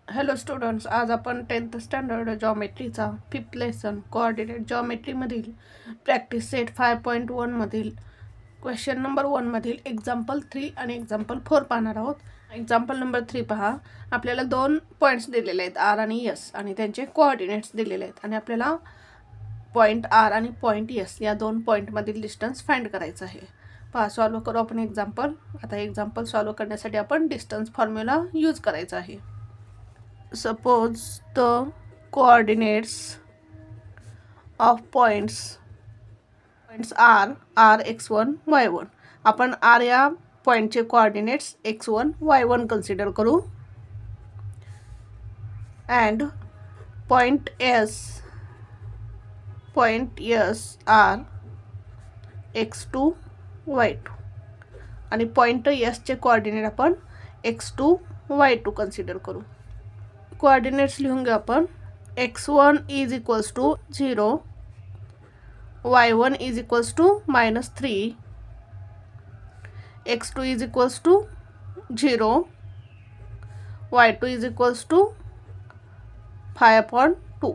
Hello students, आज आपण 10th standard जॉमेट्रीचा 5th लेसन कोऑर्डिनेट जॉमेट्रीमधील प्रॅक्टिस सेट 5.1मधील क्वेश्चन नंबर 1मधील एक्झाम्पल 3 आणि एक्झाम्पल 4 पाहणार आहोत. एक्झाम्पल नंबर 3 पहा. आपल्याला 2 पॉईंट्स दिलेले आहेत, आर आणि एस, आणि त्यांचे कोऑर्डिनेट्स दिलेले आहेत आणि आपल्याला पॉईंट आर आणि पॉईंट एस या 2 पॉईंटमधील डिस्टन्स फाइंड करायचं आहे. पहा, सॉल्व करू आपण एक्झाम्पल. आता एक्झाम्पल सॉल्व करण्यासाठी आपण डिस्टन्स फॉर्म्युला यूज करायचा आहे. Suppose the coordinates of points are x1 y1. आपण r या पॉईंटचे कोऑर्डिनेट्स x1 y1 कन्सिडर करू and point s are x2 y2 आणि पॉईंट s चे कोऑर्डिनेट आपण x2 y2 कन्सिडर करू. कोऑर्डिनेट्स लिहून घेऊ आपण. x1 is equals to 0, y1 is equals to -3, x2 is equals to 0, y2 is equals to 5/2.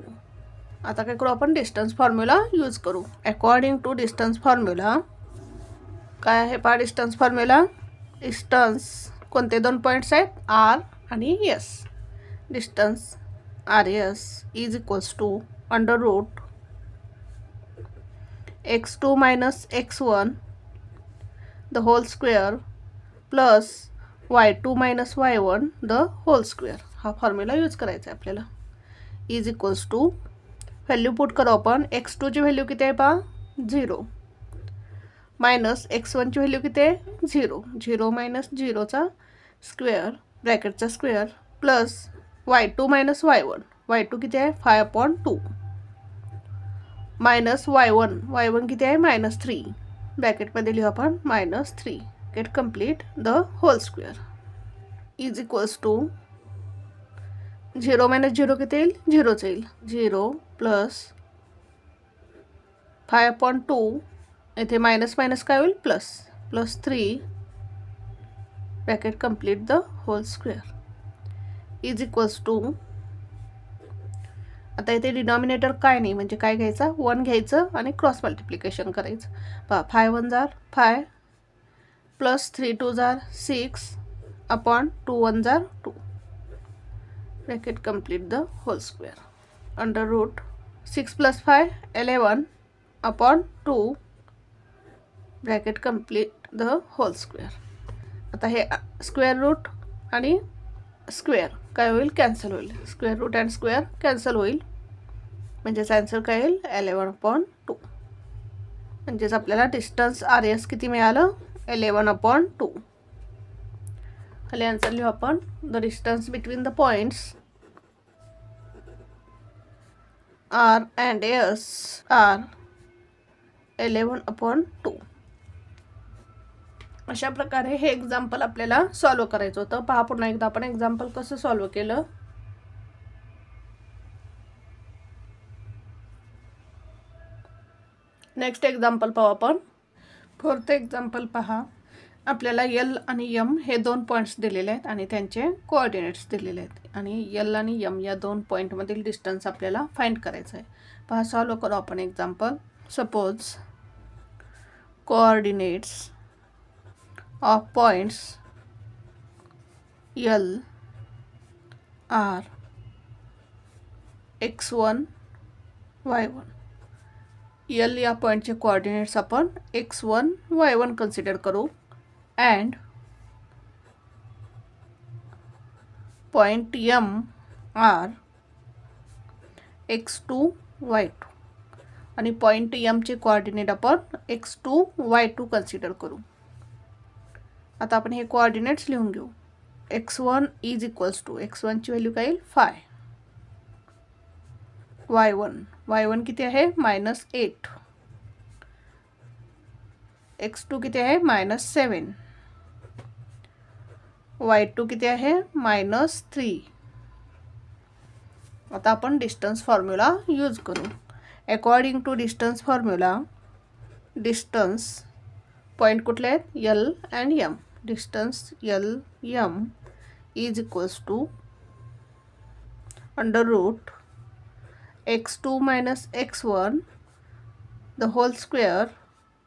आता काय करू आपण, डिस्टन्स फॉर्म्युला यूज करू. अकॉर्डिंग टू डिस्टन्स फॉर्म्युला काय आहे पहा. डिस्टन्स फॉर्म्युला, डिस्टन्स कोणते 2 पॉईंट्स आहेत, आर आणि S. Distance RS is equals to under root x2 minus x1 the whole square plus y2 minus y1 the whole square. हा formula use करायचा आहे आपल्याला. Is equals to, value put करू आपण. x2ची value किती आहे पहा, 0, मायनस x1ची व्हॅल्यू किती आहे, 0, 0 मायनस 0चा स्क्वेअर ब्रॅकेटचा square plus y2 minus y1, y2 किती आहे 5/2, मायनस y1 किती आहे -3, ब्रॅकेटमध्ये लिहू आपण -3, get complete the whole square. Is equals to 0 minus 0 किती येईल, 0च येईल, 0 प्लस 5/2, येथे मायनस मायनस काय होईल, plus 3, bracket complete the whole square. Is equals to, आता इथे डिनॉमिनेटर काय नाही म्हणजे काय घ्यायचं, 1 घ्यायचं आणि क्रॉस मल्टिप्लिकेशन करायचं. पहा, 5 1 जार 5 प्लस 3 2 जार 6 अपॉन 2 1 जार 2, bracket complete the whole square. Under root 6 plus 5 11 upon 2, bracket complete the whole square. आता हे स्क्वेअर रूट आणि स्क्वेअर काय होईल, कॅन्सल होईल. Square root and square cancel होईल, म्हणजेच आन्सर काय येईल 11/2. म्हणजेच आपल्याला डिस्टन्स आर एस किती मिळालं, 11/2. खाली आन्सर लिहू आपण. The distance between the points R and S are 11/2. अशा प्रकारे हे एक्झाम्पल आपल्याला सॉल्व करायचं होतं. पहा पुन्हा एकदा आपण एक्झाम्पल कसं सॉल्व केलं. नेक्स्ट एक्झाम्पल पाहू आपण. 4th एक्झाम्पल पहा. आपल्याला एल आणि एम हे 2 पॉईंट्स दिलेले आहेत आणि त्यांचे कोऑर्डिनेट्स दिलेले आहेत आणि एल आणि एम या 2 पॉईंटमधील डिस्टन्स आपल्याला फाइंड करायचं आहे. पहा, सॉल्व करू आपण example. Suppose coordinates of points L are x1 y1. L या पॉईंटचे कोऑर्डिनेट्स आपण x1 y1 कन्सिडर करू and point M R x2 y2 आणि पॉईंट M चे कोऑर्डिनेट आपण x2 y2 कन्सिडर करू. आता आपण हे कोऑर्डिनेट्स लिहून घेऊ. x1 is equals to, x1 ची व्हॅल्यू काय येईल 5, y1 किती आहे -8, x2 किती आहे -7, y2 किती आहे -3. आता आपण डिस्टन्स फॉर्म्युला यूज करू. According to distance formula, distance point कुठले आहेत, L and M. Distance L M is equals to under root x2 minus x1 the whole square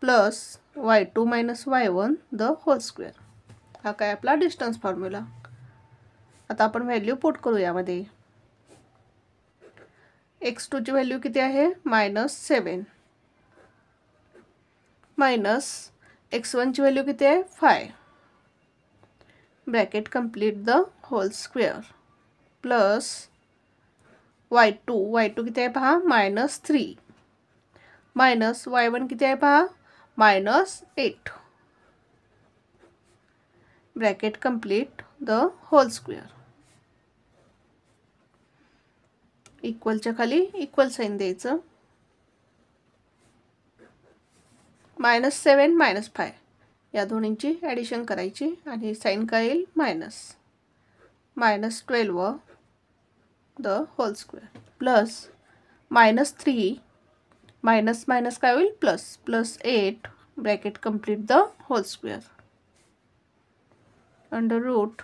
plus y2 minus y1 the whole square. हा काय आपला distance formula. आता आपण value put करू यामध्ये. x2 ची व्हॅल्यू किती आहे -7 मायनस x1 ची व्हॅल्यू किती आहे 5 bracket complete the whole square plus y2 किती आहे पहा -3 मायनस y1 किती आहे पहा -8 bracket complete the whole square. इक्वलच्या खाली इक्वल साइन द्यायचं. -7 -5 या दोन्हींची ॲडिशन करायची आणि साइन काय येईल -12 the whole square plus -3 minus minus काय होईल +8 bracket complete the whole square under root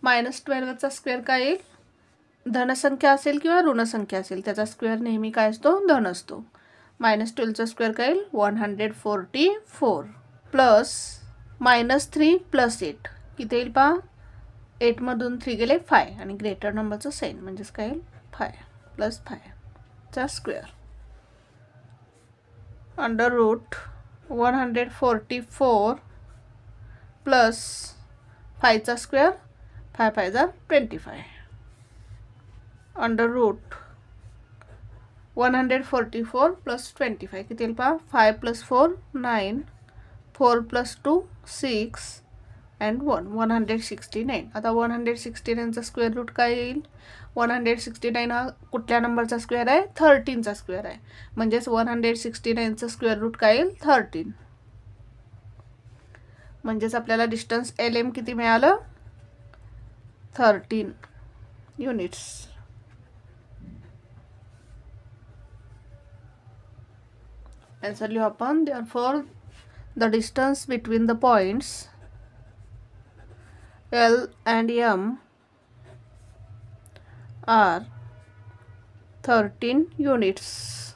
-12चा स्क्वेअर काय येईल धनसंख्या असेल किंवा ऋणसंख्या असेल त्याचा स्क्वेअर नेहमी काय असतो धन असतो. -12चा स्क्वेअर काय येईल 144 प्लस -3 + 8 किती येईल पहा 8 मधून 3 गेले 5 आणि ग्रेटर नंबरचं साइन म्हणजेच काय येईल 5 + 5 चा स्क्वेअर अंडर रूट 144 प्लस 5चा स्क्वेअर 5 5 जा 25 अंडर रूट 144 + 25 किती येईल पहा 5 + 4 9 4 + 2 6 and 169. आता 169चा स्क्वेअर रूट काय येईल 169 हा कुठल्या नंबरचा स्क्वेअर आहे 13चा स्क्वेअर आहे म्हणजेच 169चा स्क्वेअर रूट काय येईल 13 म्हणजेच आपल्याला डिस्टन्स LM किती मिळालं 13 युनिट्स. आन्सर लिहू आपण. Therefore the distance between the points L and M are 13 units.